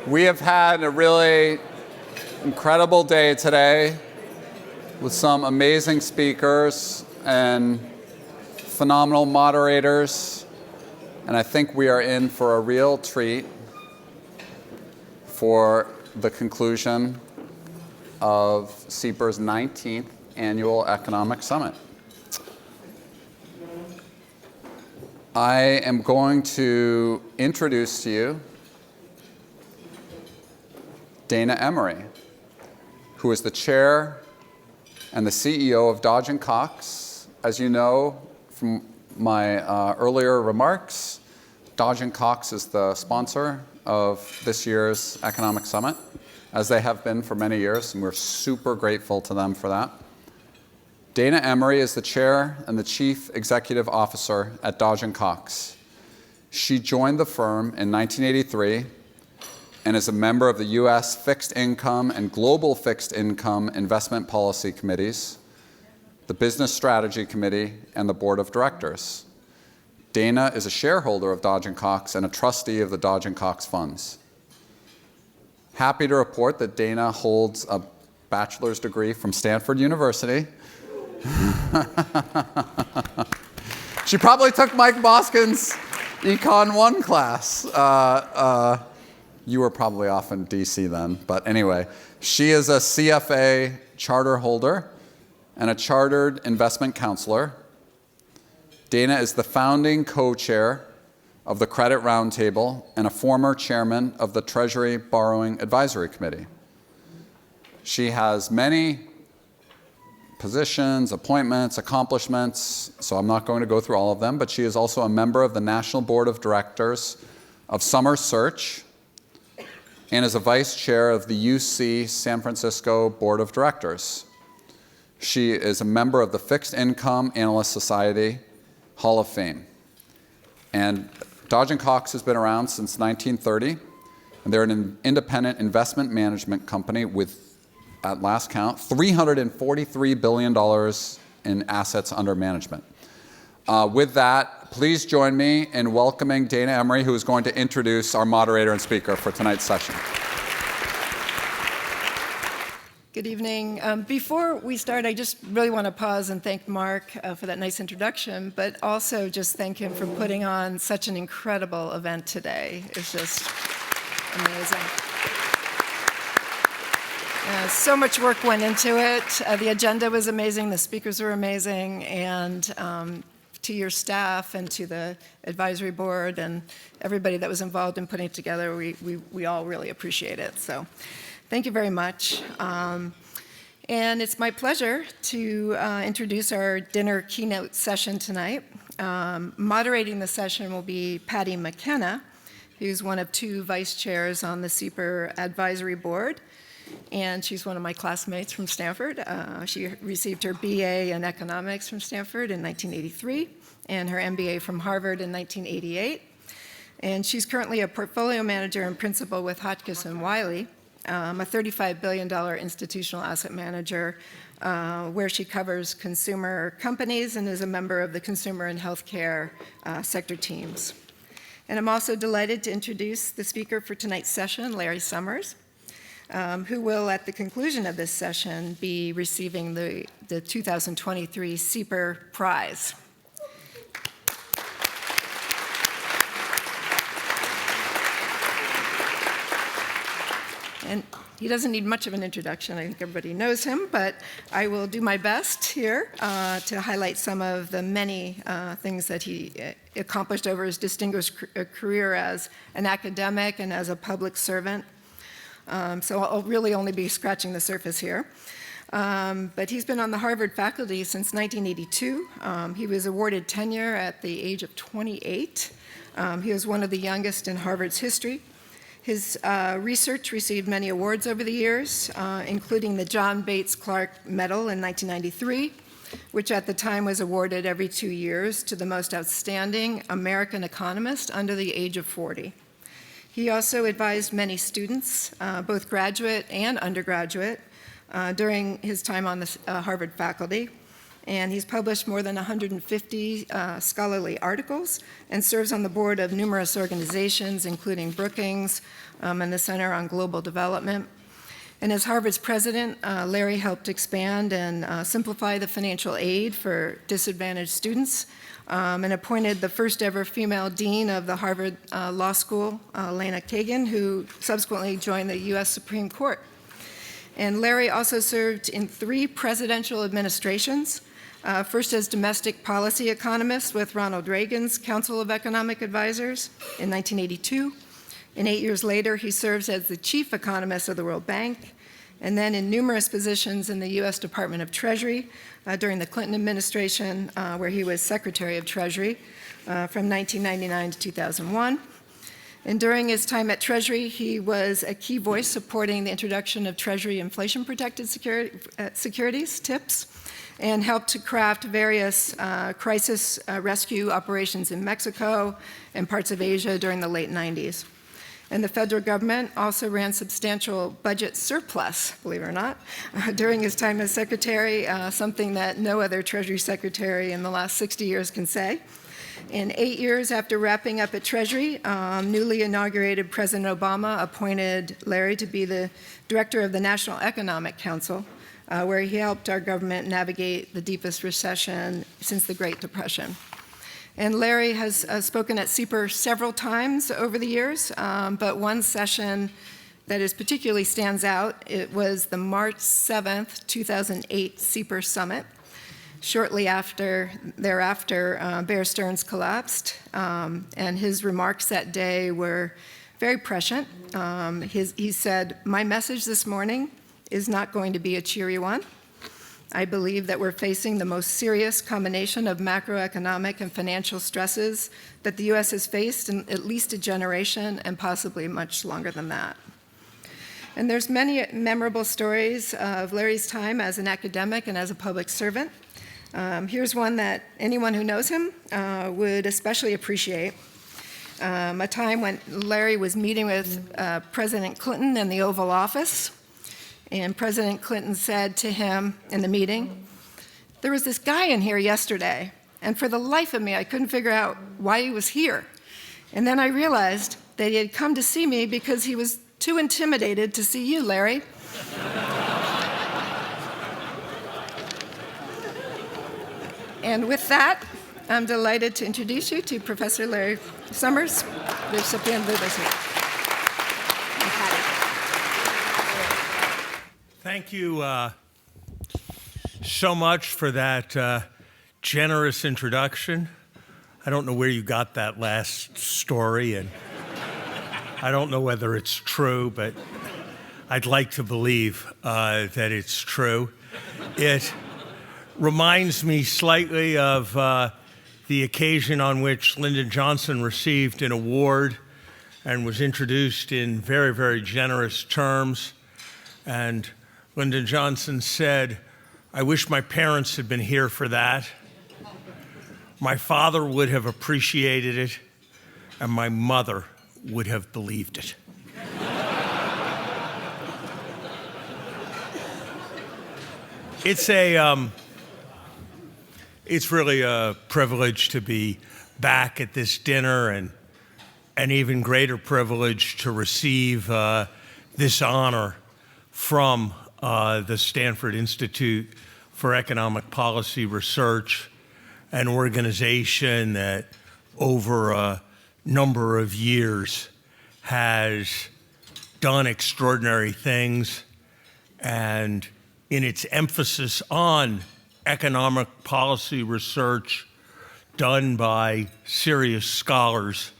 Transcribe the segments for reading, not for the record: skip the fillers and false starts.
We have had a really incredible day today with some amazing speakers and phenomenal moderators, and I think we are in for a real treat for the conclusion of CEPR's 19th Annual Economic Summit. I am going to introduce to you Dana Emery, who is the chair and the CEO of Dodge & Cox. As you know from my earlier remarks, Dodge & Cox is the sponsor of this year's Economic Summit, as they have been for many years, and we're super grateful to them for that. Dana Emery is the chair and the chief executive officer at Dodge & Cox. She joined the firm in 1983 and is a member of the U.S. Fixed Income and Global Fixed Income Investment Policy Committees, the Business Strategy Committee, and the Board of Directors. Dana is a shareholder of Dodge & Cox and a trustee of the Dodge & Cox funds. Happy to report that Dana holds a bachelor's degree from Stanford University. She probably took Mike Boskin's Econ 1 class. You were probably off in DC then, but anyway. She is a CFA charter holder and a chartered investment counselor. Dana is the founding co-chair of the Credit Roundtable and a former chairman of the Treasury Borrowing Advisory Committee. She has many positions, appointments, accomplishments, so I'm not going to go through all of them, but she is also a member of the National Board of Directors of Summer Search and is a vice chair of the UC San Francisco Board of Directors. She is a member of the Fixed Income Analyst Society Hall of Fame. And Dodge & Cox has been around since 1930, and they're an independent investment management company with, at last count, $343 billion in assets under management. With that, please join me in welcoming Dana Emery, who is going to introduce our moderator and speaker for tonight's session. Good evening. Before we start, I just really want to pause and thank Mark for that nice introduction, but also just thank him for putting on such an incredible event today. It's just amazing. So much work went into it. The agenda was amazing, the speakers were amazing, and to your staff and to the advisory board and everybody that was involved in putting it together, we all really appreciate it. So thank you very much. And it's my pleasure to introduce our dinner keynote session tonight. Moderating the session will be Patty McKenna, who's one of two vice chairs on the CEPR advisory board. And she's one of my classmates from Stanford. She received her BA in economics from Stanford in 1983 and her MBA from Harvard in 1988. And she's currently a portfolio manager and principal with Hotchkis and Wiley, a $35 billion institutional asset manager where she covers consumer companies and is a member of the consumer and healthcare sector teams. And I'm also delighted to introduce the speaker for tonight's session, Larry Summers, who will, at the conclusion of this session, be receiving the 2023 CEPR Prize. And he doesn't need much of an introduction. I think everybody knows him, but I will do my best here to highlight some of the many things that he accomplished over his distinguished career as an academic and as a public servant. So I'll really only be scratching the surface here. But he's been on the Harvard faculty since 1982. He was awarded tenure at the age of 28. He was one of the youngest in Harvard's history. His research received many awards over the years, including the John Bates Clark Medal in 1993, which at the time was awarded every 2 years to the most outstanding American economist under the age of 40. He also advised many students, both graduate and undergraduate, during his time on the Harvard faculty. and he's published more than 150 scholarly articles and serves on the board of numerous organizations, including Brookings and the Center on Global Development. And as Harvard's president, Larry helped expand and simplify the financial aid for disadvantaged students and appointed the first ever female dean of the Harvard Law School, Lana Kagan, who subsequently joined the U.S. Supreme Court. And Larry also served in 3 presidential administrations, first as domestic policy economist with Ronald Reagan's Council of Economic Advisors in 1982. And 8 years later, he serves as the chief economist of the World Bank, and then in numerous positions in the U.S. Department of Treasury during the Clinton administration, where he was Secretary of Treasury from 1999 to 2001. And during his time at Treasury, he was a key voice supporting the introduction of Treasury inflation-protected securities, TIPS, and helped to craft various crisis rescue operations in Mexico and parts of Asia during the late 90s. And the federal government also ran substantial budget surplus, believe it or not, during his time as secretary, something that no other Treasury secretary in the last 60 years can say. In 8 years after wrapping up at Treasury, newly inaugurated President Obama appointed Larry to be the director of the National Economic Council, where he helped our government navigate the deepest recession since the Great Depression. And Larry has spoken at CEPR several times over the years, but one session that is particularly stands out, it was the March 7th, 2008 CEPR Summit. Shortly thereafter, Bear Stearns collapsed, and his remarks that day were very prescient. He said, "My message this morning is not going to be a cheery one. I believe that we're facing the most serious combination of macroeconomic and financial stresses that the U.S. has faced in at least a generation and possibly much longer than that." And there's many memorable stories of Larry's time as an academic and as a public servant. Here's one that anyone who knows him would especially appreciate. A time when Larry was meeting with President Clinton in the Oval Office, and President Clinton said to him in the meeting, "There was this guy in here yesterday, and for the life of me, I couldn't figure out why he was here. And then I realized that he had come to see me because he was too intimidated to see you, Larry." And with that, I'm delighted to introduce you to Professor Larry Summers, the recipient of this meeting. Thank you so much for that generous introduction. I don't know where you got that last story, and I don't know whether it's true, but I'd like to believe that it's true. It reminds me slightly of the occasion on which Lyndon Johnson received an award and was introduced in very, very generous terms. And Lyndon Johnson said, "I wish my parents had been here for that. My father would have appreciated it, and my mother would have believed it." It's really a privilege to be back at this dinner, and an even greater privilege to receive this honor from the Stanford Institute for Economic Policy Research, an organization that over a number of years has done extraordinary things, and in its emphasis on economic policy research done by serious scholars,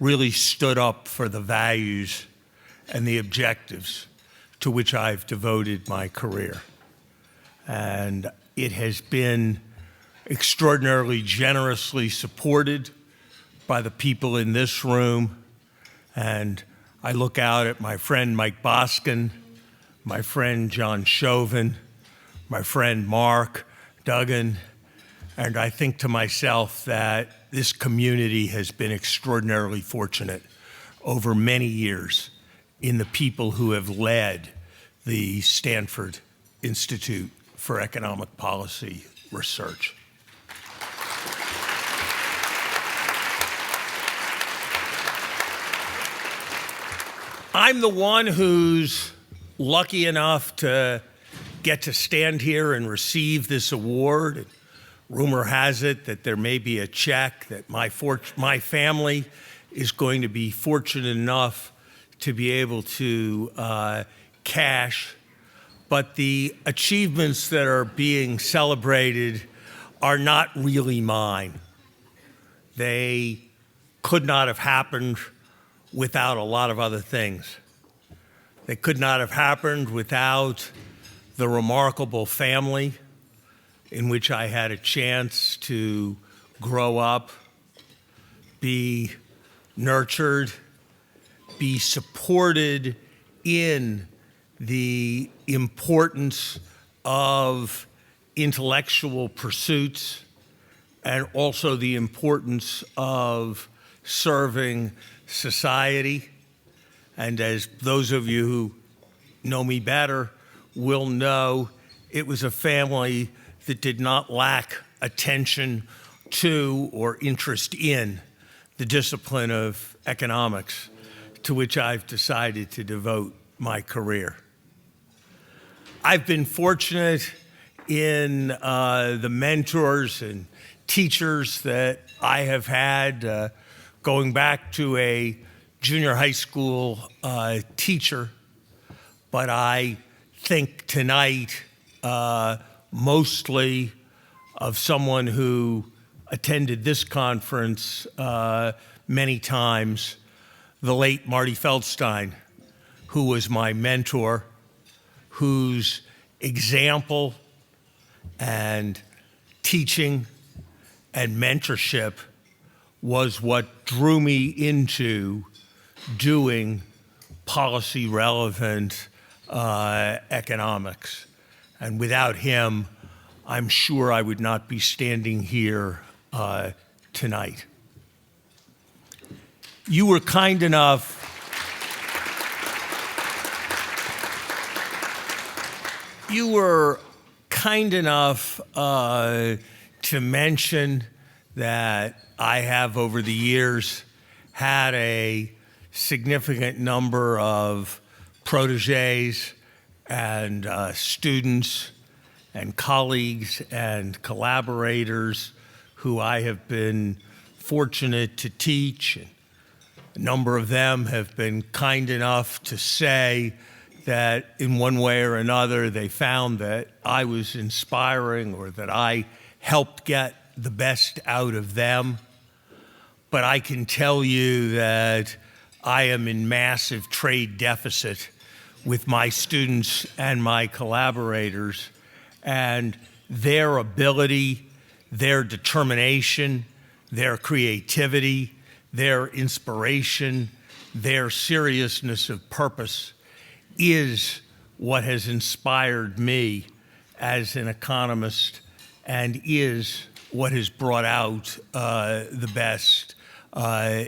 really stood up for the values and the objectives to which I've devoted my career. And it has been extraordinarily generously supported by the people in this room. And I look out at my friend Mike Boskin, my friend John Chauvin, my friend Mark Duggan, and I think to myself that this community has been extraordinarily fortunate over many years in the people who have led the Stanford Institute for Economic Policy research. I'm the one who's lucky enough to get to stand here and receive this award. Rumor has it that there may be a check that my family is going to be fortunate enough to be able to cash. But the achievements that are being celebrated are not really mine. They could not have happened without a lot of other things. They could not have happened without the remarkable family in which I had a chance to grow up, be nurtured, be supported in the importance of intellectual pursuits and also the importance of serving society. And as those of you who know me better will know, it was a family that did not lack attention to or interest in the discipline of economics, to which I've decided to devote my career. I've been fortunate in the mentors and teachers that I have had, going back to a junior high school teacher, but I think tonight mostly of someone who attended this conference many times, the late Marty Feldstein, who was my mentor, whose example and teaching and mentorship was what drew me into doing policy-relevant economics. And without him, I'm sure I would not be standing here tonight. You were kind enough to mention that I have, over the years, had a significant number of proteges and students and colleagues and collaborators who I have been fortunate to teach. And a number of them have been kind enough to say that in one way or another they found that I was inspiring or that I helped get the best out of them. But I can tell you that I am in massive trade deficit with my students and my collaborators, and their ability, their determination, their creativity, their inspiration, their seriousness of purpose is what has inspired me as an economist and is what has brought out the best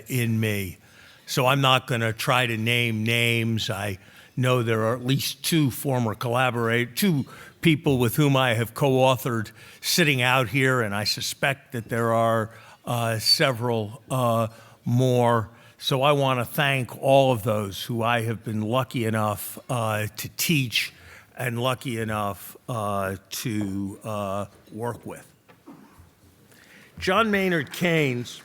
in me. So I'm not going to try to name names. I know there are at least two people with whom I have co-authored sitting out here, and I suspect that there are several more. So I want to thank all of those who I have been lucky enough to teach and lucky enough to work with. John Maynard Keynes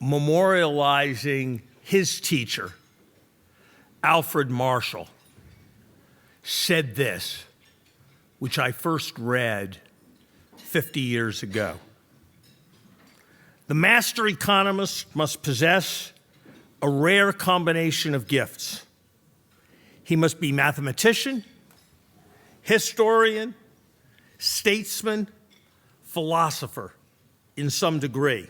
memorializing his teacher, Alfred Marshall, said this, which I first read 50 years ago. The master economist must possess a rare combination of gifts. He must be mathematician, historian, statesman, philosopher in some degree.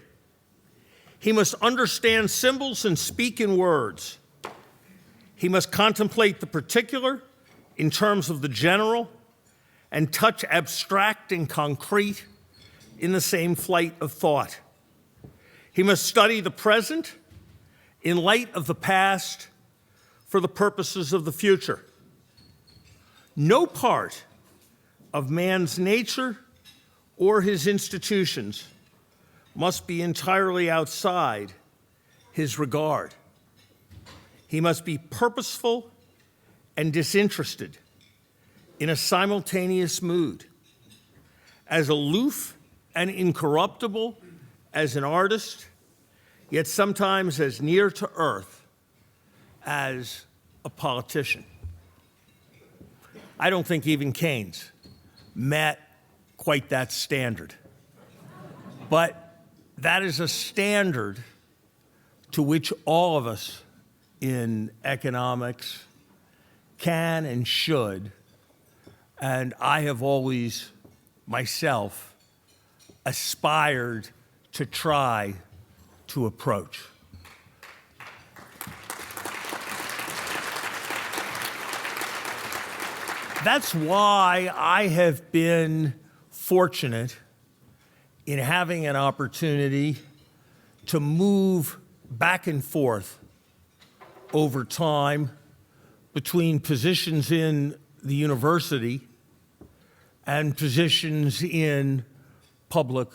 He must understand symbols and speak in words. He must contemplate the particular in terms of the general and touch abstract and concrete in the same flight of thought. He must study the present in light of the past for the purposes of the future. No part of man's nature or his institutions must be entirely outside his regard. He must be purposeful and disinterested in a simultaneous mood, as aloof and incorruptible as an artist, yet sometimes as near to earth as a politician. I don't think even Keynes met quite that standard. But that is a standard to which all of us in economics can and should, and I have always myself aspired to try to approach. That's why I have been fortunate in having an opportunity to move back and forth over time between positions in the university and positions in public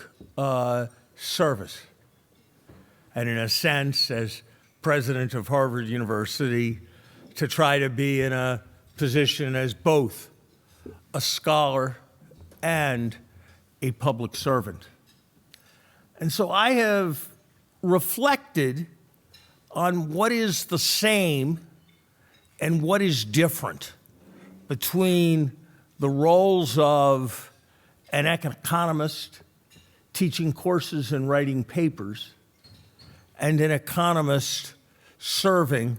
service. And in a sense, as president of Harvard University, to try to be in a position as both a scholar and a public servant. And so I have reflected on what is the same and what is different between the roles of an economist teaching courses and writing papers and an economist serving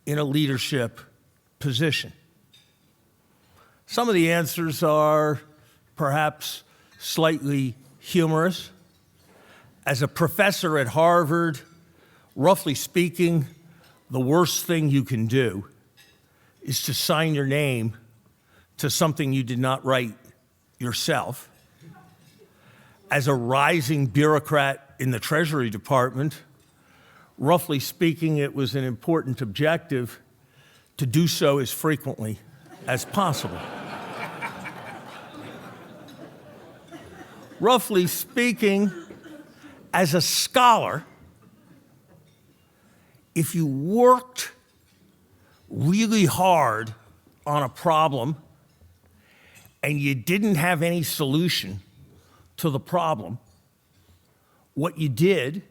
in a leadership position. Some of the answers are perhaps slightly humorous. As a professor at Harvard, roughly speaking, the worst thing you can do is to sign your name to something you did not write yourself. As a rising bureaucrat in the Treasury Department, roughly speaking, it was an important objective to do so as frequently as possible. Roughly speaking, as a scholar, if you worked really hard on a problem and you didn't have any solution to the problem, what you did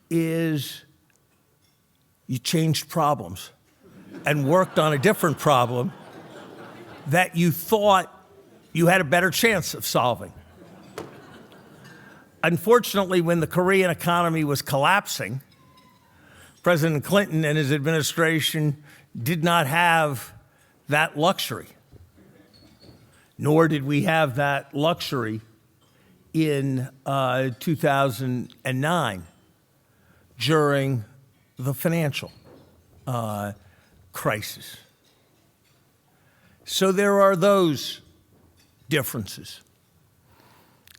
is you changed problems and worked on a different problem that you thought you had a better chance of solving. Unfortunately, when the Korean economy was collapsing, President Clinton and his administration did not have that luxury, nor did we have that luxury in 2009 during the financial crisis. So there are those differences.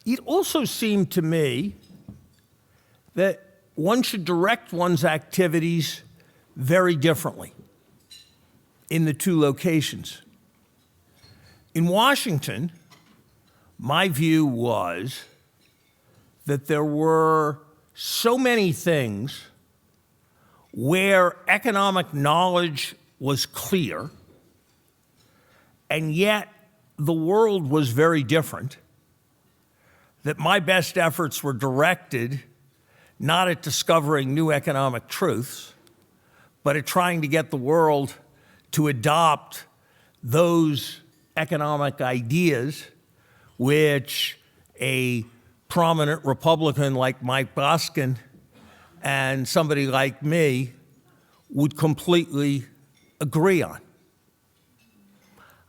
It also seemed to me that one should direct one's activities very differently in the two locations. In Washington, my view was that there were so many things where economic knowledge was clear, and yet the world was very different, that my best efforts were directed not at discovering new economic truths, but at trying to get the world to adopt those economic ideas which a prominent Republican like Mike Boskin and somebody like me would completely agree on.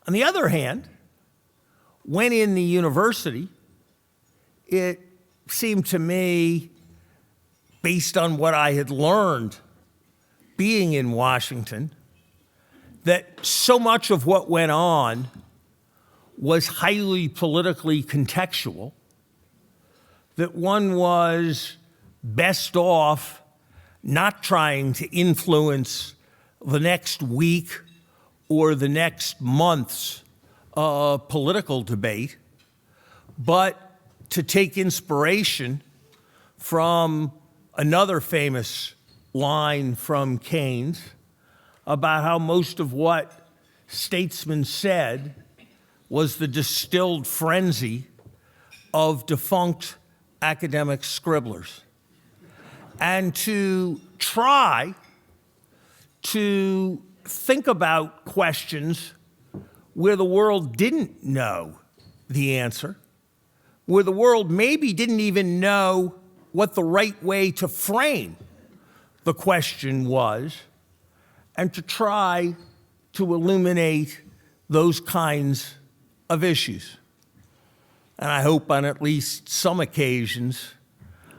On the other hand, when in the university, it seemed to me, based on what I had learned being in Washington, that so much of what went on was highly politically contextual, that one was best off not trying to influence the next week or the next month's political debate, but to take inspiration from another famous line from Keynes about how most of what statesmen said was the distilled frenzy of defunct academic scribblers, and to try to think about questions where the world didn't know the answer, where the world maybe didn't even know what the right way to frame the question was, and to try to illuminate those kinds of issues. And I hope on at least some occasions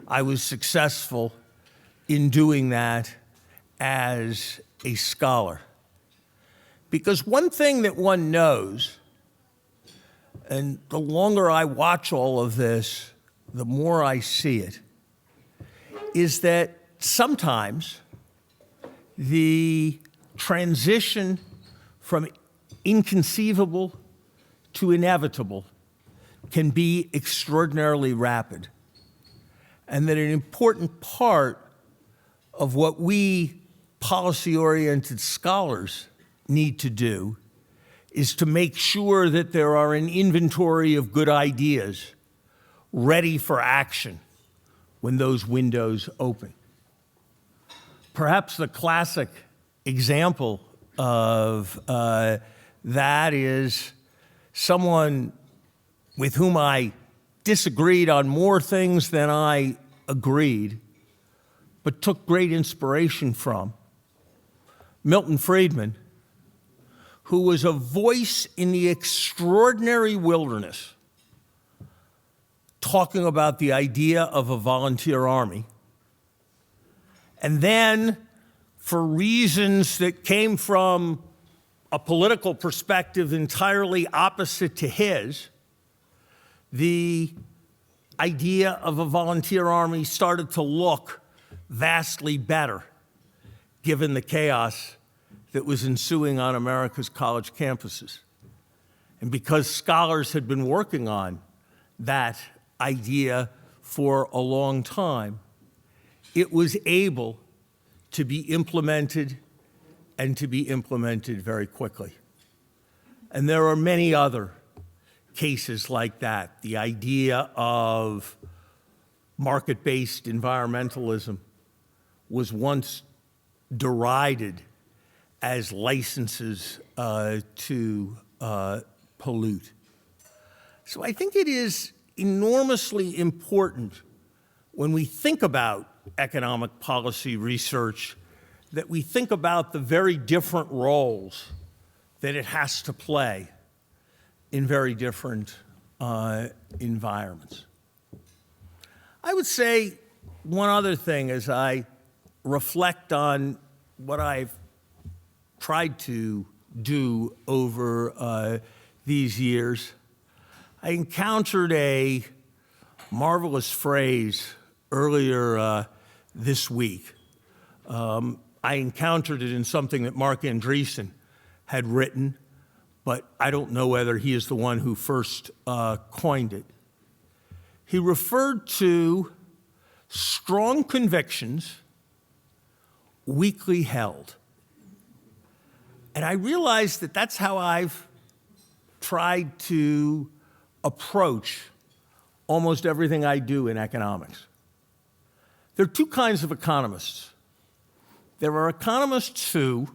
I was successful in doing that as a scholar. Because one thing that one knows, and the longer I watch all of this, the more I see it, is that sometimes the transition from inconceivable to inevitable can be extraordinarily rapid. And that an important part of what we policy-oriented scholars need to do is to make sure that there are an inventory of good ideas ready for action when those windows open. Perhaps the classic example of that is someone with whom I disagreed on more things than I agreed, but took great inspiration from, Milton Friedman, who was a voice in the extraordinary wilderness, talking about the idea of a volunteer army. And then, for reasons that came from a political perspective entirely opposite to his, the idea of a volunteer army started to look vastly better, given the chaos that was ensuing on America's college campuses. And because scholars had been working on that idea for a long time, it was able to be implemented, and to be implemented very quickly. And there are many other cases like that. The idea of market-based environmentalism was once derided as licenses to pollute. So I think it is enormously important when we think about economic policy research that we think about the very different roles that it has to play in very different environments. I would say one other thing as I reflect on what I've tried to do over these years. I encountered a marvelous phrase earlier this week. I encountered it in something that Mark Andreessen had written, but I don't know whether he is the one who first coined it. He referred to strong convictions weakly held. And I realized that that's how I've tried to approach almost everything I do in economics. There are two kinds of economists. There are economists who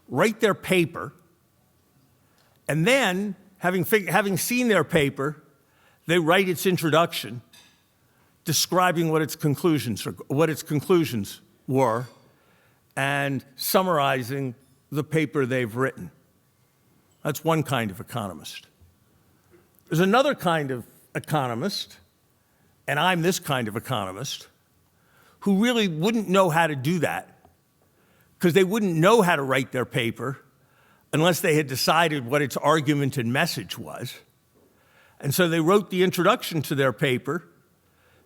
write their paper, and then, having seen their paper, they write its introduction, describing what its conclusions were, and summarizing the paper they've written. That's one kind of economist. There's another kind of economist, and I'm this kind of economist, who really wouldn't know how to do that, because they wouldn't know how to write their paper unless they had decided what its argument and message was. And so they wrote the introduction to their paper,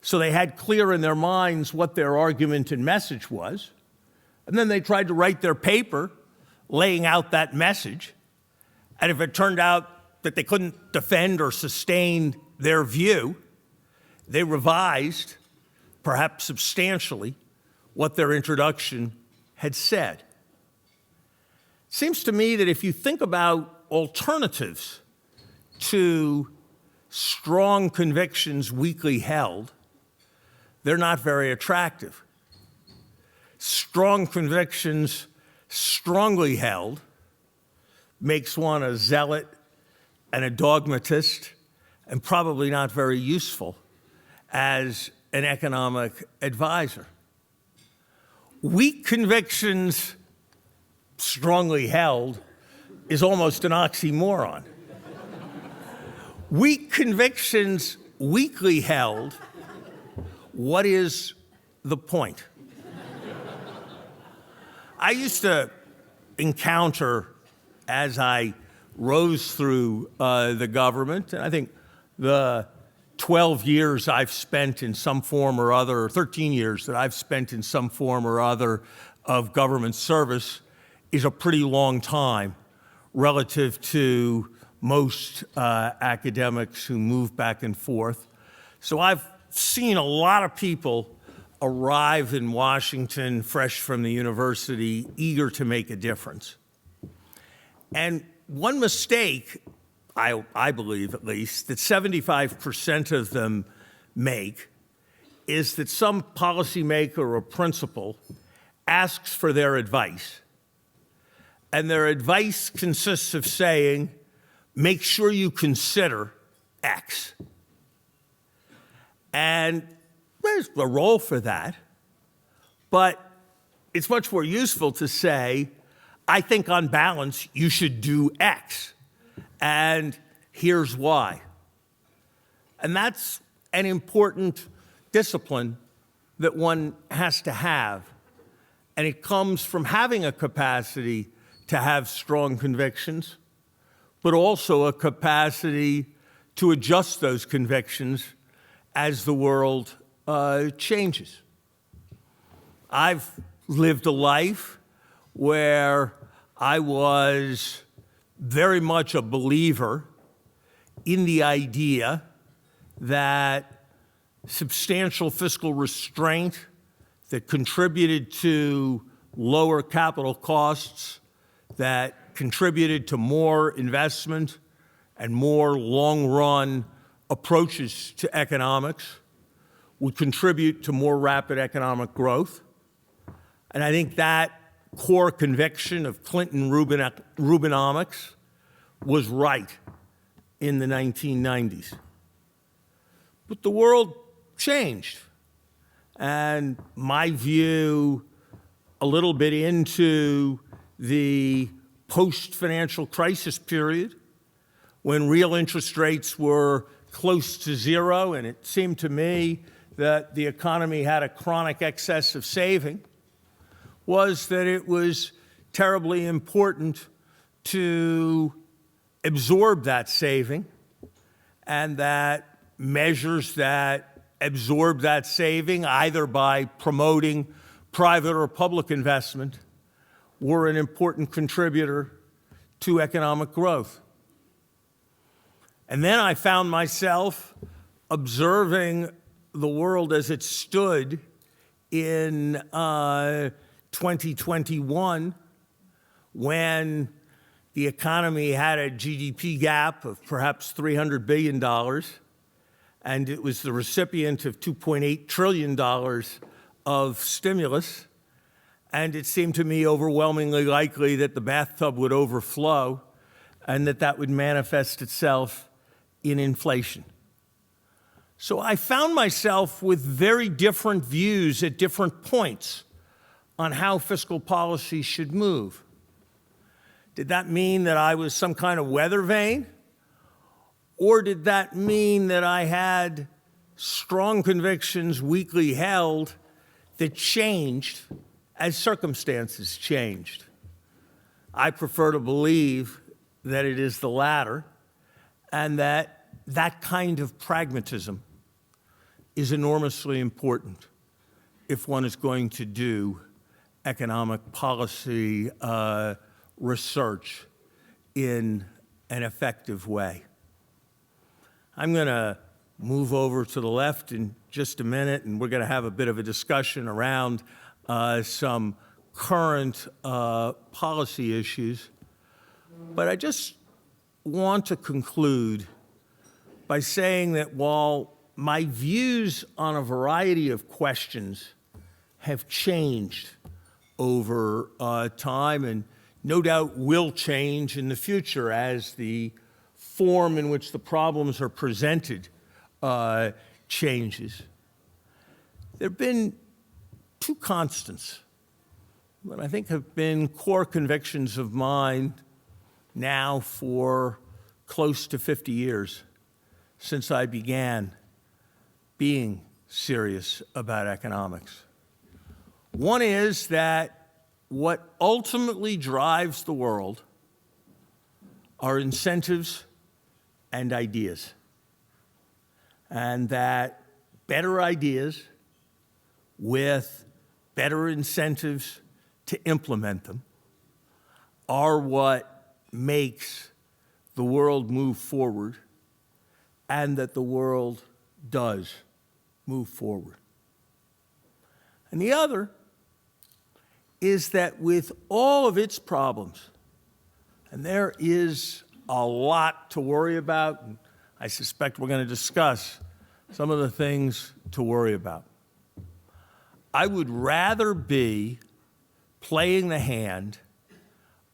so they had clear in their minds what their argument and message was. And then they tried to write their paper laying out that message. And if it turned out that they couldn't defend or sustain their view, they revised, perhaps substantially, what their introduction had said. It seems to me that if you think about alternatives to strong convictions weakly held, they're not very attractive. Strong convictions strongly held makes one a zealot and a dogmatist and probably not very useful as an economic advisor. Weak convictions strongly held is almost an oxymoron. Weak convictions weakly held, what is the point? I used to encounter, as I rose through the government, and I think the 12 years I've spent in some form or other, or 13 years that I've spent in some form or other of government service is a pretty long time relative to most academics who move back and forth. So I've seen a lot of people arrive in Washington fresh from the university, eager to make a difference. And one mistake, I believe at least, that 75% of them make is that some policymaker or principal asks for their advice. And their advice consists of saying, make sure you consider X. And there's a role for that, but it's much more useful to say, I think on balance you should do X, and here's why. And that's an important discipline that one has to have, and it comes from having a capacity to have strong convictions, but also a capacity to adjust those convictions as the world changes. I've lived a life where I was very much a believer in the idea that substantial fiscal restraint that contributed to lower capital costs, that contributed to more investment and more long-run approaches to economics, would contribute to more rapid economic growth. And I think that core conviction of Clinton Rubinomics was right in the 1990s. But the world changed. And my view, a little bit into the post-financial crisis period, when real interest rates were close to zero, and it seemed to me that the economy had a chronic excess of saving, was that it was terribly important to absorb that saving, and that measures that absorb that saving, either by promoting private or public investment, were an important contributor to economic growth. And then I found myself observing the world as it stood in 2021, when the economy had a GDP gap of perhaps $300 billion, and it was the recipient of $2.8 trillion of stimulus, and it seemed to me overwhelmingly likely that the bathtub would overflow and that would manifest itself in inflation. So I found myself with very different views at different points on how fiscal policy should move. Did that mean that I was some kind of weather vane? Or did that mean that I had strong convictions, weakly held, that changed as circumstances changed? I prefer to believe that it is the latter, and that kind of pragmatism is enormously important if one is going to do economic policy research in an effective way. I'm going to move over to the left in just a minute, and we're going to have a bit of a discussion around some current policy issues. But I just want to conclude by saying that while my views on a variety of questions have changed over time and no doubt will change in the future as the form in which the problems are presented changes, there have been two constants that I think have been core convictions of mine now for close to 50 years since I began being serious about economics. One is that what ultimately drives the world are incentives and ideas, and that better ideas with better incentives to implement them are what makes the world move forward, and that the world does move forward. And the other is that with all of its problems, and there is a lot to worry about, and I suspect we're going to discuss some of the things to worry about, I would rather be playing the hand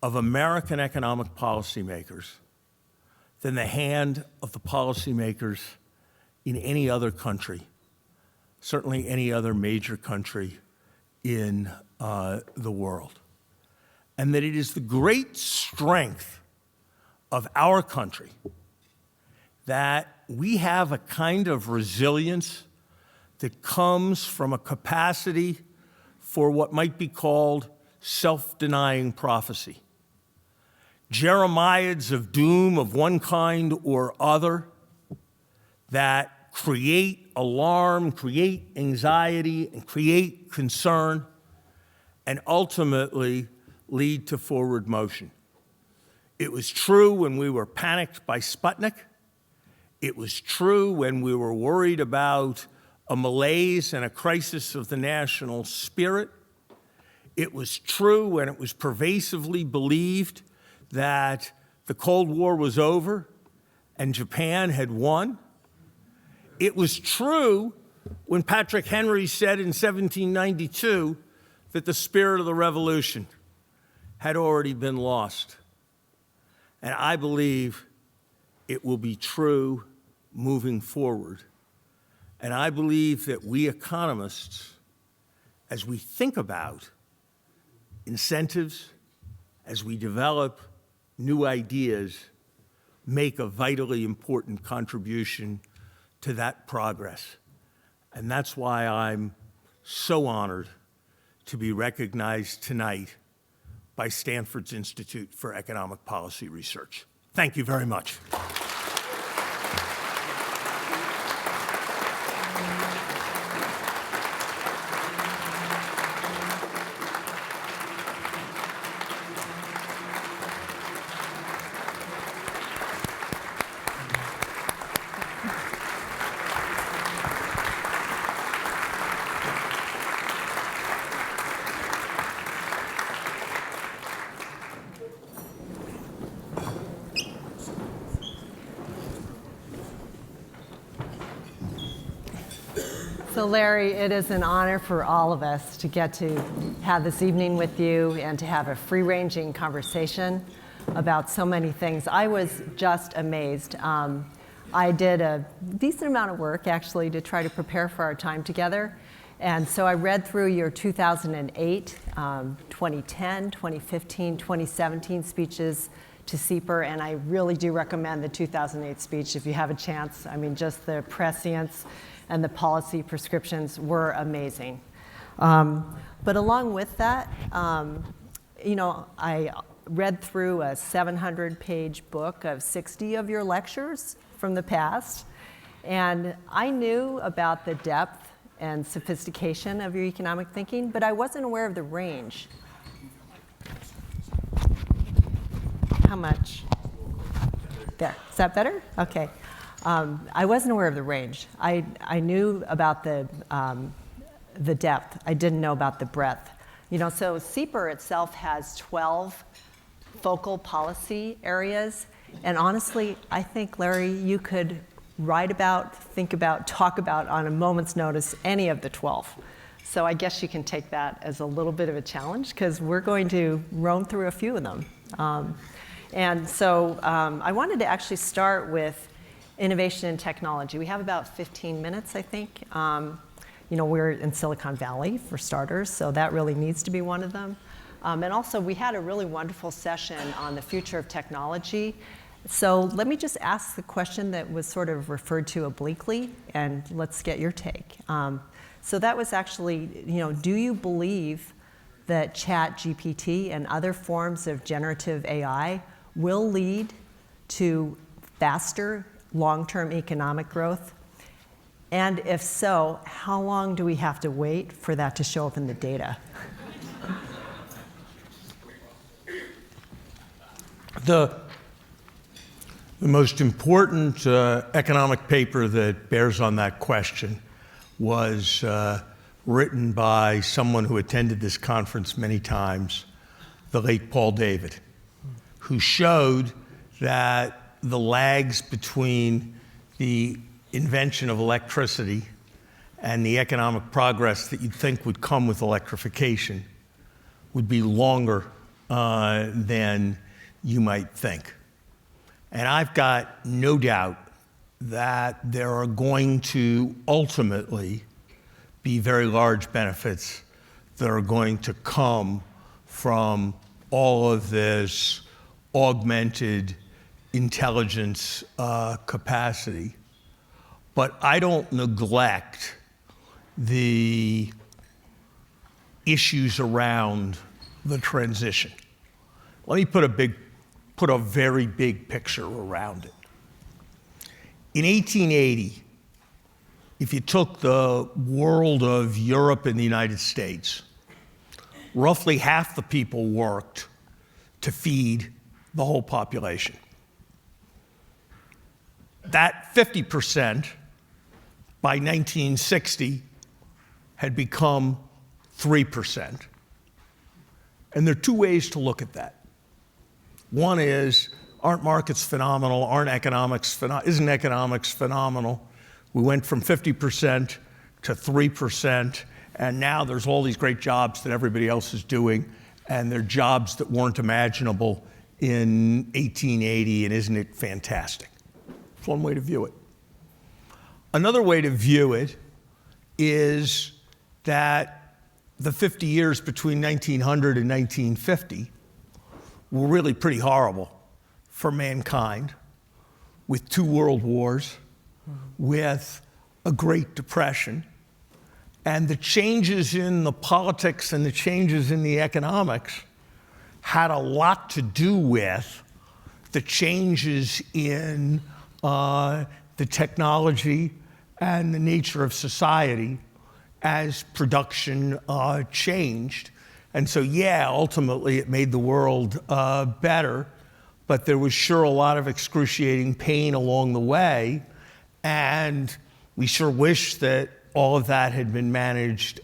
of American economic policymakers than the hand of the policymakers in any other country, certainly any other major country in the world. And that it is the great strength of our country that we have a kind of resilience that comes from a capacity for what might be called self-denying prophecy. Jeremiads of doom of one kind or other that create alarm, create anxiety, and create concern, and ultimately lead to forward motion. It was true when we were panicked by Sputnik. It was true when we were worried about a malaise and a crisis of the national spirit. It was true when it was pervasively believed that the Cold War was over and Japan had won. It was true when Patrick Henry said in 1792 that the spirit of the revolution had already been lost. And I believe it will be true moving forward. And I believe that we economists, as we think about incentives, as we develop new ideas, make a vitally important contribution to that progress. And that's why I'm so honored to be recognized tonight by Stanford's Institute for Economic Policy Research. Thank you very much. So Larry, it is an honor for all of us to get to have this evening with you and to have a free-ranging conversation about so many things. I was just amazed. I did a decent amount of work, actually, to try to prepare for our time together. And so I read through your 2008, 2010, 2015, 2017 speeches to CEPR, and I really do recommend the 2008 speech if you have a chance. I mean, just the prescience and the policy prescriptions were amazing. But along with that, I read through a 700-page book of 60 of your lectures from the past, and I knew about the depth and sophistication of your economic thinking, but I wasn't aware of the range. How much? There. Is that better? Okay. I wasn't aware of the range. I knew about the depth. I didn't know about the breadth. So CEPR itself has 12 focal policy areas. And honestly, I think, Larry, you could write about, think about, talk about on a moment's notice any of the 12. So I guess you can take that as a little bit of a challenge, because we're going to roam through a few of them. And so I wanted to actually start with innovation and technology. We have about 15 minutes, I think. We're in Silicon Valley, for starters, so that really needs to be one of them. And also, we had a really wonderful session on the future of technology. So let me just ask the question that was sort of referred to obliquely, and let's get your take. So that was actually, do you believe that ChatGPT and other forms of generative AI will lead to faster long-term economic growth? And if so, how long do we have to wait for that to show up in the data? The most important economic paper that bears on that question was written by someone who attended this conference many times, the late Paul David, who showed that the lags between the invention of electricity and the economic progress that you'd think would come with electrification would be longer than you might think. And I've got no doubt that there are going to ultimately be very large benefits that are going to come from all of this augmented intelligence capacity. But I don't neglect the issues around the transition. Let me put a very big picture around it. In 1880, if you took the world of Europe and the United States, roughly half the people worked to feed the whole population. That 50% by 1960 had become 3%. And there are two ways to look at that. One is, aren't markets phenomenal? Isn't economics phenomenal? We went from 50% to 3%, and now there's all these great jobs that everybody else is doing, and they're jobs that weren't imaginable in 1880, and isn't it fantastic? It's one way to view it. Another way to view it is that the 50 years between 1900 and 1950 were really pretty horrible for mankind, with 2 world wars, with a Great Depression, and the changes in the politics and the changes in the economics had a lot to do with the changes in the technology and the nature of society as production changed. And so, yeah, ultimately it made the world better, but there was sure a lot of excruciating pain along the way, and we sure wish that all of that had been managed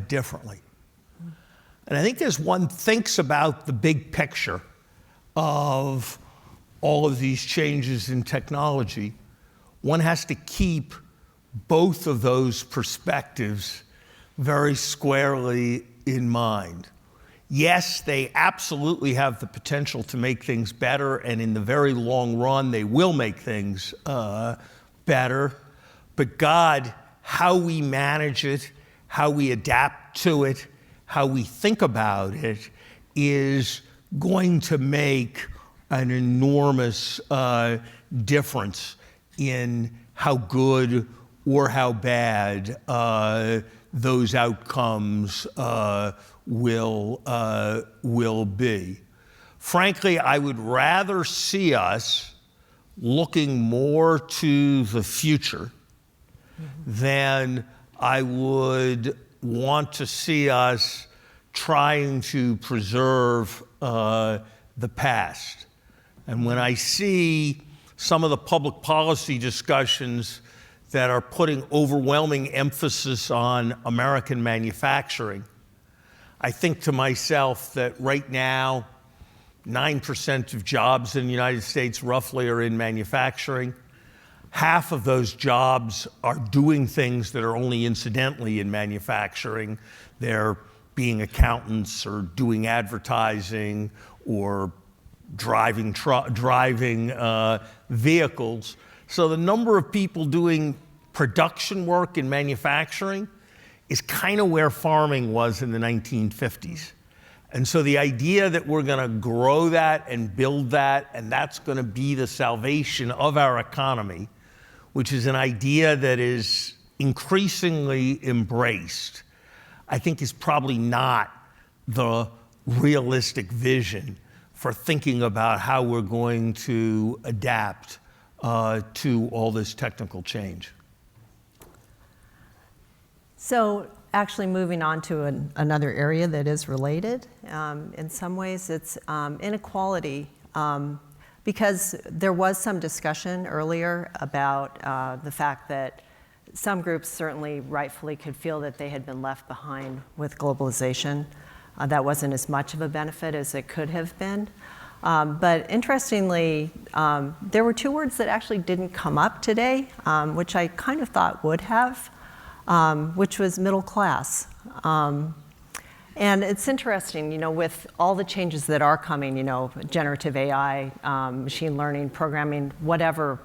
differently. And I think as one thinks about the big picture of all of these changes in technology, one has to keep both of those perspectives very squarely in mind. Yes, they absolutely have the potential to make things better, and in the very long run, they will make things better. But God, how we manage it, how we adapt to it, how we think about it is going to make an enormous difference in how good or how bad those outcomes will be. Frankly, I would rather see us looking more to the future than I would want to see us trying to preserve the past. And when I see some of the public policy discussions that are putting overwhelming emphasis on American manufacturing, I think to myself that right now, 9% of jobs in the United States roughly are in manufacturing. Half of those jobs are doing things that are only incidentally in manufacturing. They're being accountants or doing advertising or driving vehicles. So the number of people doing production work in manufacturing is kind of where farming was in the 1950s. And so the idea that we're going to grow that and build that, and that's going to be the salvation of our economy, which is an idea that is increasingly embraced, I think is probably not the realistic vision for thinking about how we're going to adapt to all this technical change. So actually moving on to another area that is related, in some ways it's inequality, because there was some discussion earlier about the fact that some groups certainly rightfully could feel that they had been left behind with globalization. That wasn't as much of a benefit as it could have been. But interestingly, there were two words that actually didn't come up today, which I kind of thought would have, which was middle class. And it's interesting, you know, with all the changes that are coming, you know, generative AI, machine learning, programming, whatever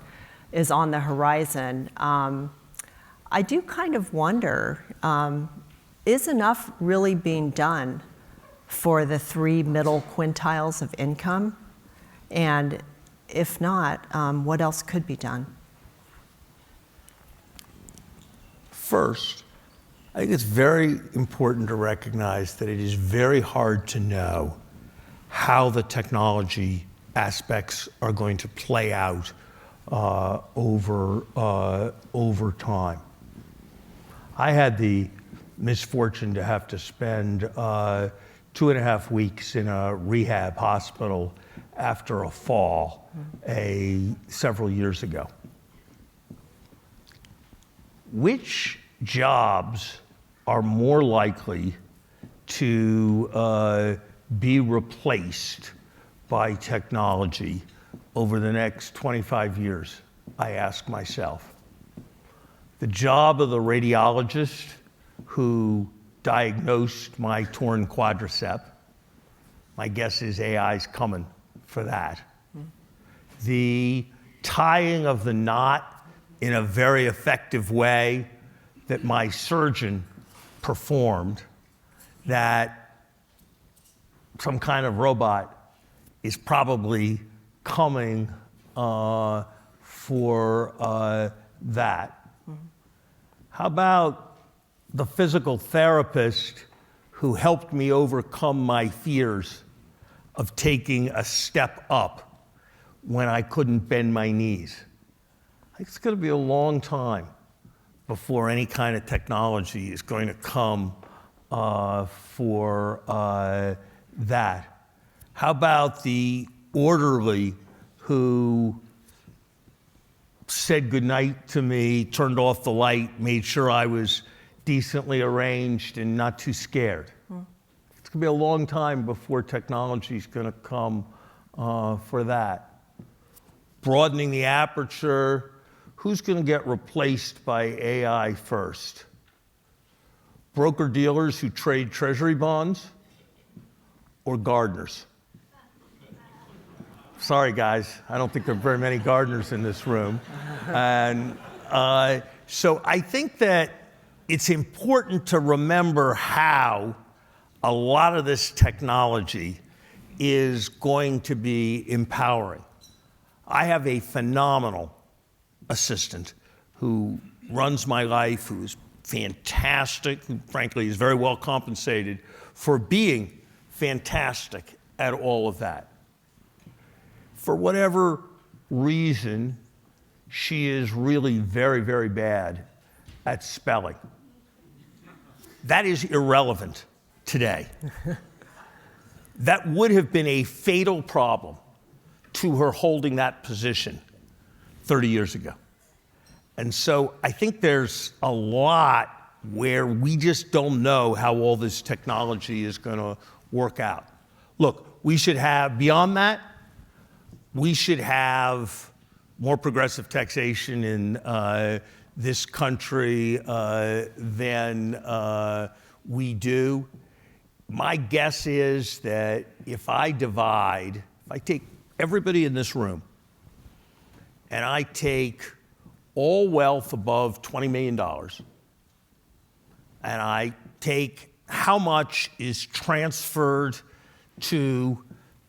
is on the horizon, I do kind of wonder, is enough really being done for the 3 middle quintiles of income? And if not, what else could be done? First, I think it's very important to recognize that it is very hard to know how the technology aspects are going to play out over time. I had the misfortune to have to spend 2.5 weeks in a rehab hospital after a fall several years ago. Which jobs are more likely to be replaced by technology over the next 25 years, I ask myself. The job of the radiologist who diagnosed my torn quadricep, my guess is AI's coming for that. The tying of the knot in a very effective way that my surgeon performed, that some kind of robot is probably coming for that. How about the physical therapist who helped me overcome my fears of taking a step up when I couldn't bend my knees? I think it's going to be a long time before any kind of technology is going to come for that. How about the orderly who said goodnight to me, turned off the light, made sure I was decently arranged and not too scared? It's going to be a long time before technology is going to come for that. Broadening the aperture, who's going to get replaced by AI first? Broker-dealers who trade Treasury bonds or gardeners? Sorry, guys, I don't think there are very many gardeners in this room. And so I think that it's important to remember how a lot of this technology is going to be empowering. I have a phenomenal assistant who runs my life, who's fantastic, who frankly is very well compensated for being fantastic at all of that. For whatever reason, she is really very, very bad at spelling. that is irrelevant today. That would have been a fatal problem to her holding that position 30 years ago. And so I think there's a lot where we just don't know how all this technology is going to work out. Look, we should have, beyond that, we should have more progressive taxation in this country than we do. My guess is that if I take everybody in this room and I take all wealth above $20 million, and I take how much is transferred to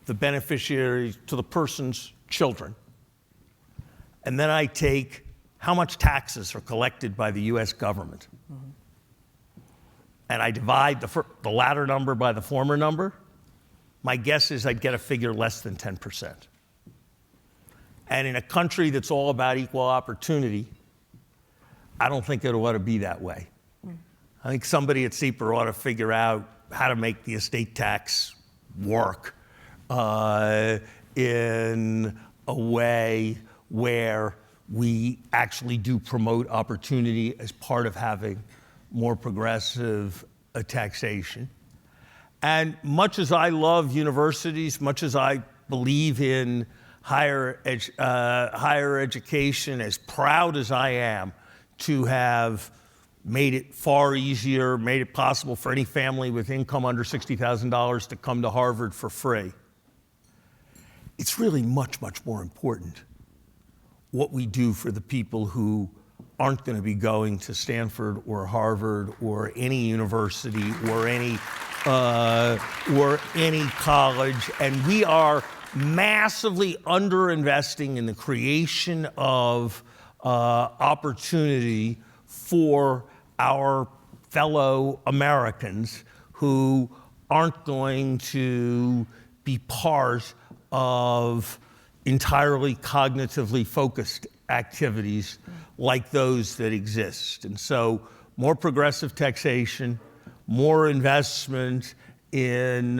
the beneficiary, to the person's children, and then I take how much taxes are collected by the U.S. government, and I divide the latter number by the former number, my guess is I'd get a figure less than 10%. And in a country that's all about equal opportunity, I don't think it ought to be that way. I think somebody at CEPR ought to figure out how to make the estate tax work in a way where we actually do promote opportunity as part of having more progressive taxation. And much as I love universities, much as I believe in higher education, as proud as I am to have made it far easier, made it possible for any family with income under $60,000 to come to Harvard for free, it's really much, much more important what we do for the people who aren't going to be going to Stanford or Harvard or any university or any college. And we are massively underinvesting in the creation of opportunity for our fellow Americans who aren't going to be part of entirely cognitively focused activities like those that exist. And so more progressive taxation, more investment in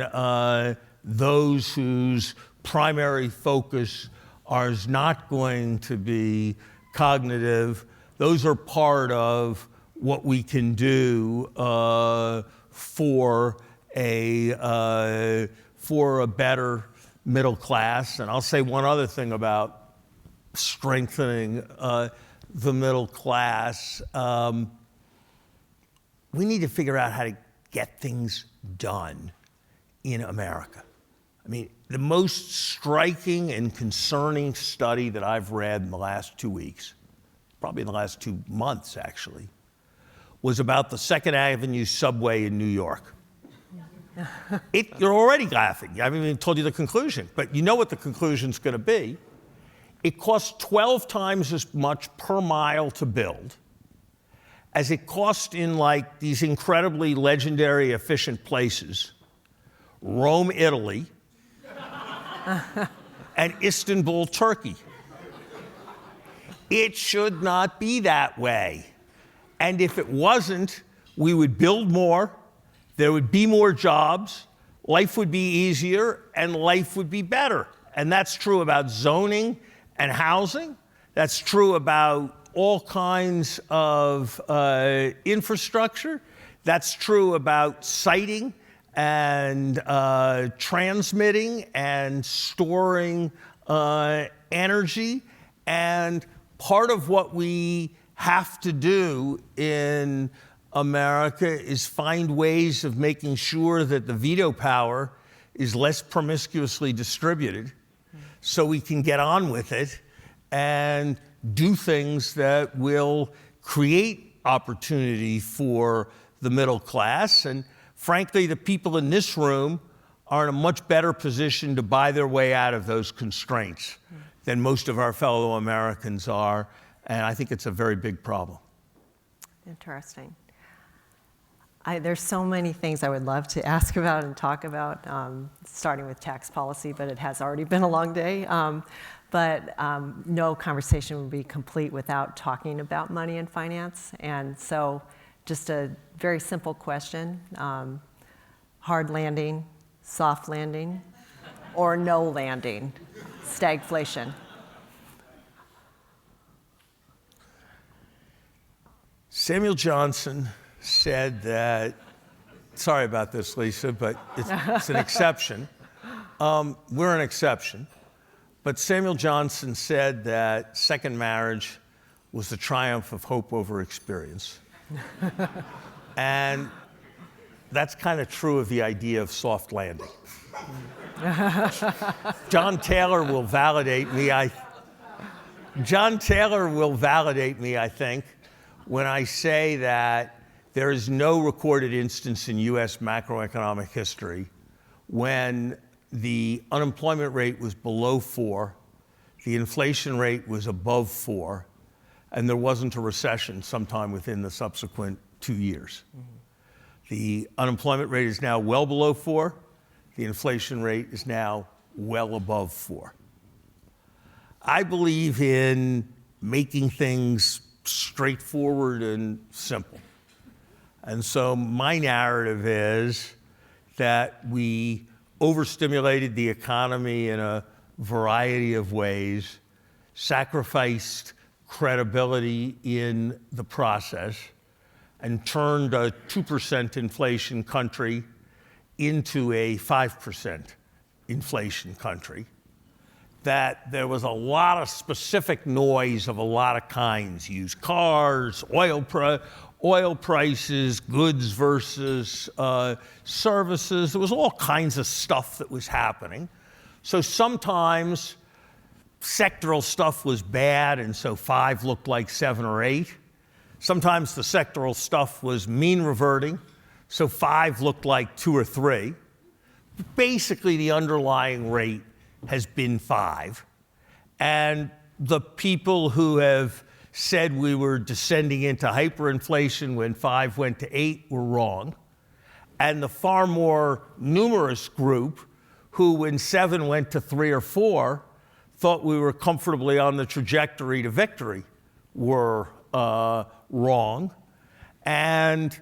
those whose primary focus is not going to be cognitive. Those are part of what we can do for a better middle class. And I'll say one other thing about strengthening the middle class. We need to figure out how to get things done in America. I mean, the most striking and concerning study that I've read in the last 2 weeks, probably in the last 2 months actually, was about the Second Avenue subway in New York. You're already laughing. I haven't even told you the conclusion, but you know what the conclusion's going to be. It costs 12 times as much per mile to build as it cost in like these incredibly legendary efficient places, Rome, Italy, and Istanbul, Turkey. It should not be that way. And if it wasn't, we would build more, there would be more jobs, life would be easier, and life would be better. And that's true about zoning and housing. That's true about all kinds of infrastructure. That's true about siting and transmitting and storing energy. And part of what we have to do in America is find ways of making sure that the veto power is less promiscuously distributed so we can get on with it and do things that will create opportunity for the middle class. And frankly, the people in this room are in a much better position to buy their way out of those constraints than most of our fellow Americans are. And I think it's a very big problem. Interesting. There's so many things I would love to ask about and talk about, starting with tax policy, but it has already been a long day. But no conversation would be complete without talking about money and finance. And so Just a very simple question. Hard landing, soft landing, or no landing? Stagflation. Samuel Johnson said that, sorry about this, Lisa, but it's an exception. We're an exception. But Samuel Johnson said that second marriage was the triumph of hope over experience. And that's kind of true of the idea of soft landing. John Taylor will validate me, I think, when I say that there is no recorded instance in U.S. macroeconomic history when the unemployment rate was below 4, the inflation rate was above 4, and there wasn't a recession sometime within the subsequent 2 years. The unemployment rate is now well below 4. The inflation rate is now well above 4. I believe in making things straightforward and simple. And so my narrative is that we overstimulated the economy in a variety of ways, sacrificed credibility in the process, and turned a 2% inflation country into a 5% inflation country. That there was a lot of specific noise of a lot of kinds, used cars, oil prices, goods versus services. There was all kinds of stuff that was happening. So sometimes sectoral stuff was bad, and so 5 looked like 7 or 8. Sometimes the sectoral stuff was mean reverting, so 5 looked like 2 or 3. Basically, the underlying rate has been 5. And the people who have said we were descending into hyperinflation when 5 went to 8 were wrong. And the far more numerous group who, when 7 went to 3 or 4, thought we were comfortably on the trajectory to victory were wrong. And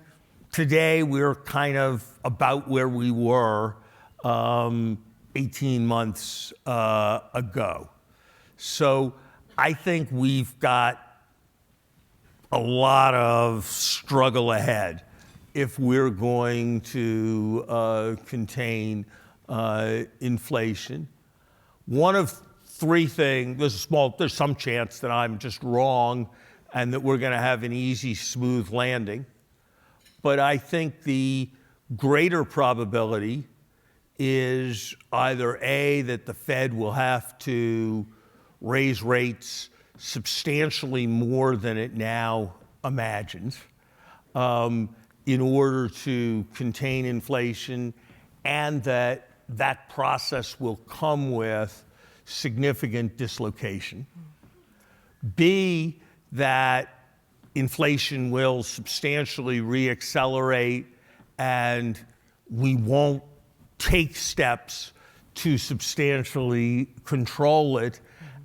today we're kind of about where we were 18 months ago. So I think we've got a lot of struggle ahead if we're going to contain inflation. One of 3 things, there's some chance that I'm just wrong and that we're going to have an easy, smooth landing. But I think the greater probability is either A, that the Fed will have to raise rates substantially more than it now imagines in order to contain inflation, and that process will come with significant dislocation. B, that inflation will substantially reaccelerate and we won't take steps to substantially control it,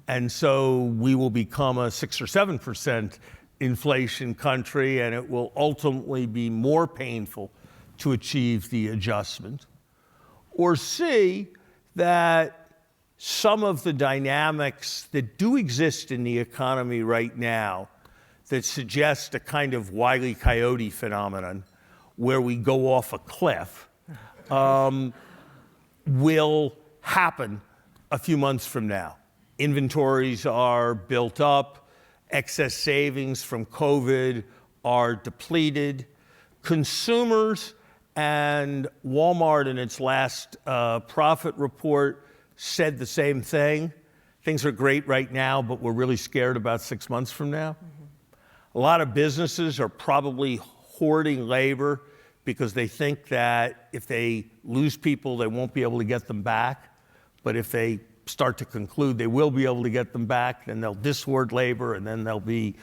and so we will become a 6 or 7% inflation country, and it will ultimately be more painful to achieve the adjustment. Or C, that some of the dynamics that do exist in the economy right now that suggest a kind of Wiley Coyote phenomenon where we go off a cliff will happen a few months from now. Inventories are built up, excess savings from COVID are depleted. Consumers, and Walmart in its last profit report said the same thing. Things are great right now, but we're really scared about 6 months from now. A lot of businesses are probably hoarding labor because they think that if they lose people, they won't be able to get them back. But if they start to conclude they will be able to get them back, then they'll dishoard labor, and then there'll be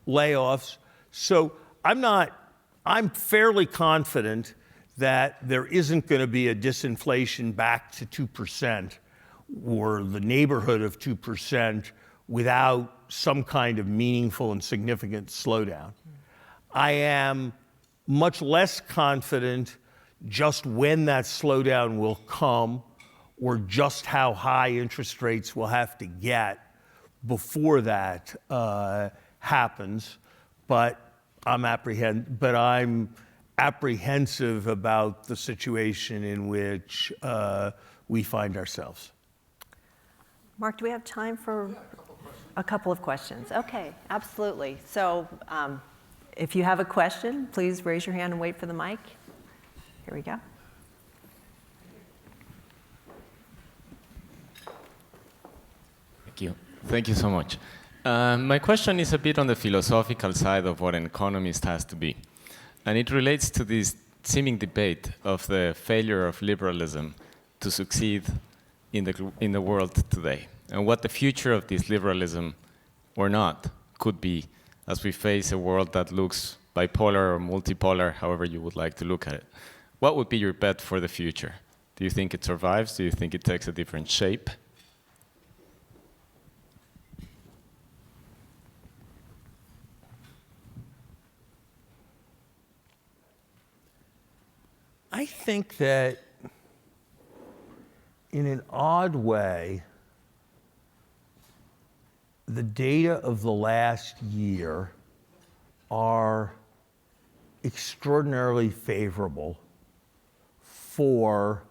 layoffs. So I'm fairly confident that there isn't going to be a disinflation back to 2% or the neighborhood of 2% without some kind of meaningful and significant slowdown. I am much less confident just when that slowdown will come or just how high interest rates will have to get before that happens, but I'm apprehensive about the situation in which we find ourselves. Mark, do we have time for a couple of questions? Okay, absolutely. So if you have a question, please raise your hand and wait for the mic. Here we go. Thank you. Thank you so much. My question is a bit on the philosophical side of what an economist has to be. And it relates to this seeming debate of the failure of liberalism to succeed in the world today, and what the future of this liberalism or not could be as we face a world that looks bipolar or multipolar, however you would like to look at it. What would be your bet for the future? Do you think it survives? Do you think it takes a different shape? I think that in an odd way, the data of the last year are extraordinarily favorable for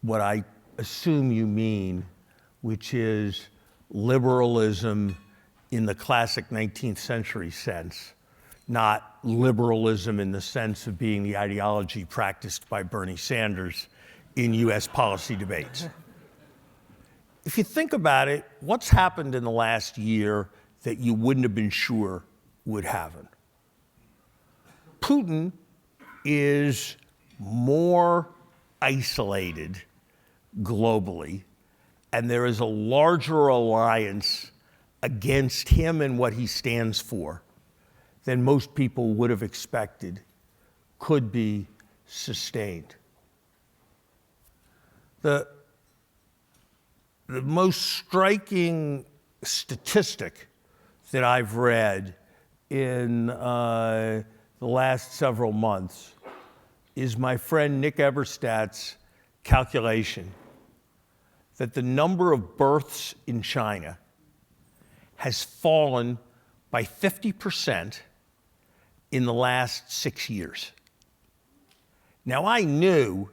what I assume you mean, which is liberalism in the classic 19th century sense, not liberalism in the sense of being the ideology practiced by Bernie Sanders in US policy debates. If you think about it, what's happened in the last year that you wouldn't have been sure would happen? Putin is more isolated globally, and there is a larger alliance against him and what he stands for than most people would have expected could be sustained. The most striking statistic that I've read in the last several months is my friend Nick Eberstadt's calculation that the number of births in China has fallen by 50% in the last 6 years. Now, I knew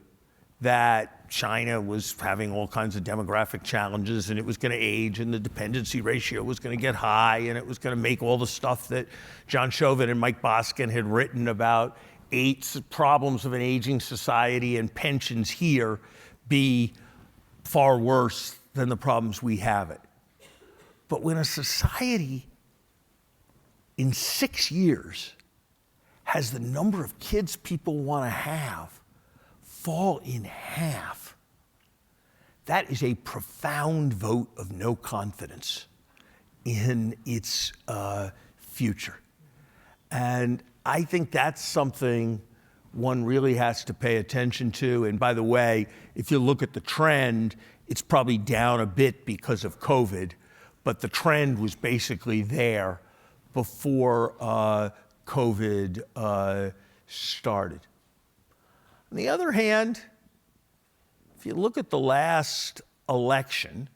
that China was having all kinds of demographic challenges, and it was going to age, and the dependency ratio was going to get high, and it was going to make all the stuff that John Chauvin and Mike Boskin had written about problems of an aging society and pensions here be far worse than the problems we have it. But when a society in 6 years has the number of kids people want to have fall in half, that is a profound vote of no confidence in its future. And I think that's something one really has to pay attention to. And by the way, if you look at the trend, it's probably down a bit because of COVID, but the trend was basically there before COVID started. On the other hand, if you look at the last election,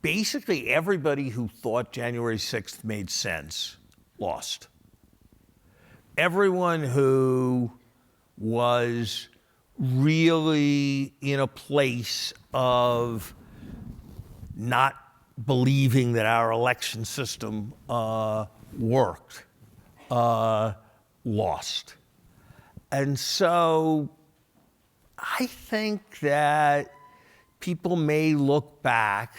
basically everybody who thought January 6th made sense lost. Everyone who was really in a place of not believing that our election system worked lost. And so I think that people may look back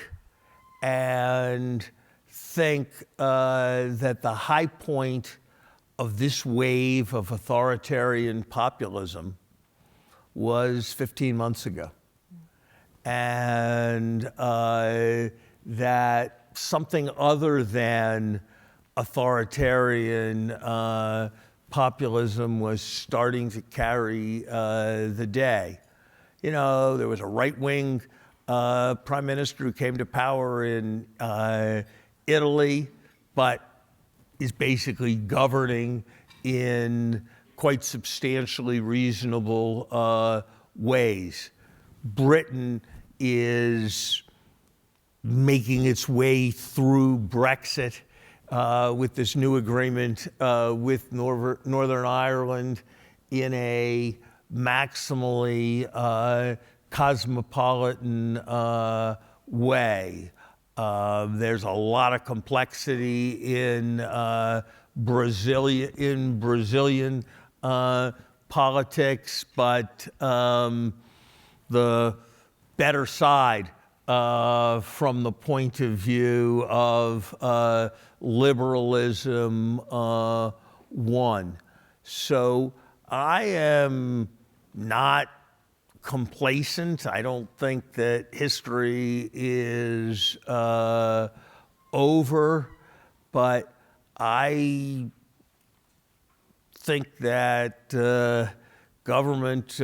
and think that the high point of this wave of authoritarian populism was 15 months ago. And that something other than authoritarian populism was starting to carry the day. You know, there was a right-wing prime minister who came to power in Italy, but is basically governing in quite substantially reasonable ways. Britain is making its way through Brexit with this new agreement with Northern Ireland in a maximally cosmopolitan way. There's a lot of complexity in Brazilian politics, but the better side from the point of view of liberalism won. So I am not complacent. I don't think that history is over, but I think that government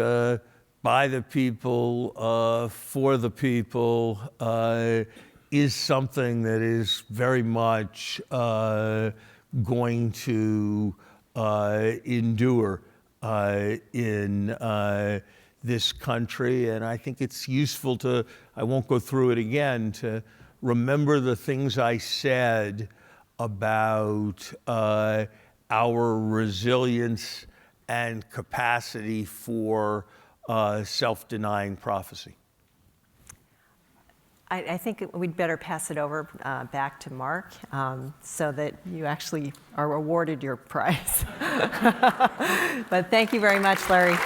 by the people, for the people, is something that is very much going to endure in this country. And I think it's useful to, I won't go through it again, to remember the things I said about our resilience and capacity for self-denying prophecy. I think we'd better pass it over back to Mark so that you actually are awarded your prize. But thank you very much, Larry.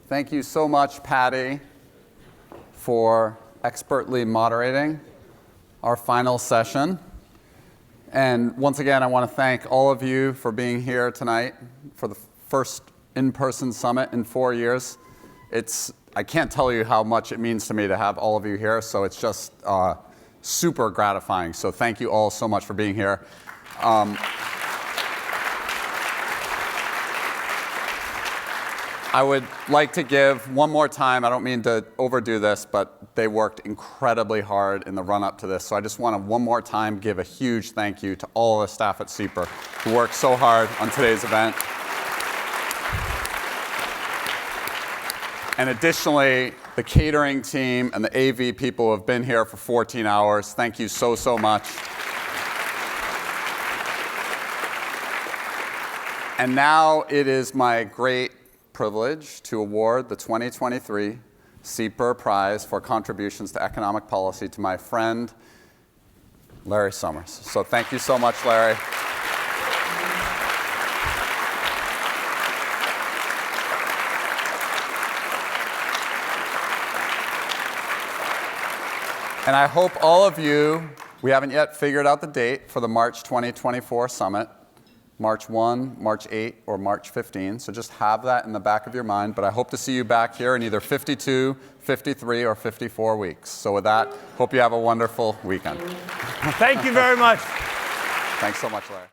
Thank you so much, Patty, for expertly moderating our final session. And once again, I want to thank all of you for being here tonight for the first in-person summit in 4 years. I can't tell you how much it means to me to have all of you here, so it's just super gratifying. So thank you all so much for being here. I would like to give one more time, I don't mean to overdo this, but they worked incredibly hard in the run-up to this. So I just want to one more time give a huge thank you to all the staff at CEPR who worked so hard on today's event. And additionally, the catering team and the AV people who have been here for 14 hours, thank you so, so much. And now it is my great privilege to award the 2023 CEPR Prize for contributions to economic policy to my friend, Larry Summers. So thank you so much, Larry. And I hope all of you, we haven't yet figured out the date for the March 2024 summit, March 1, March 8, or March 15. So just have that in the back of your mind. But I hope to see you back here in either 52, 53, or 54 weeks. So with that, hope you have a wonderful weekend. Thank you very much. Thanks so much, Larry.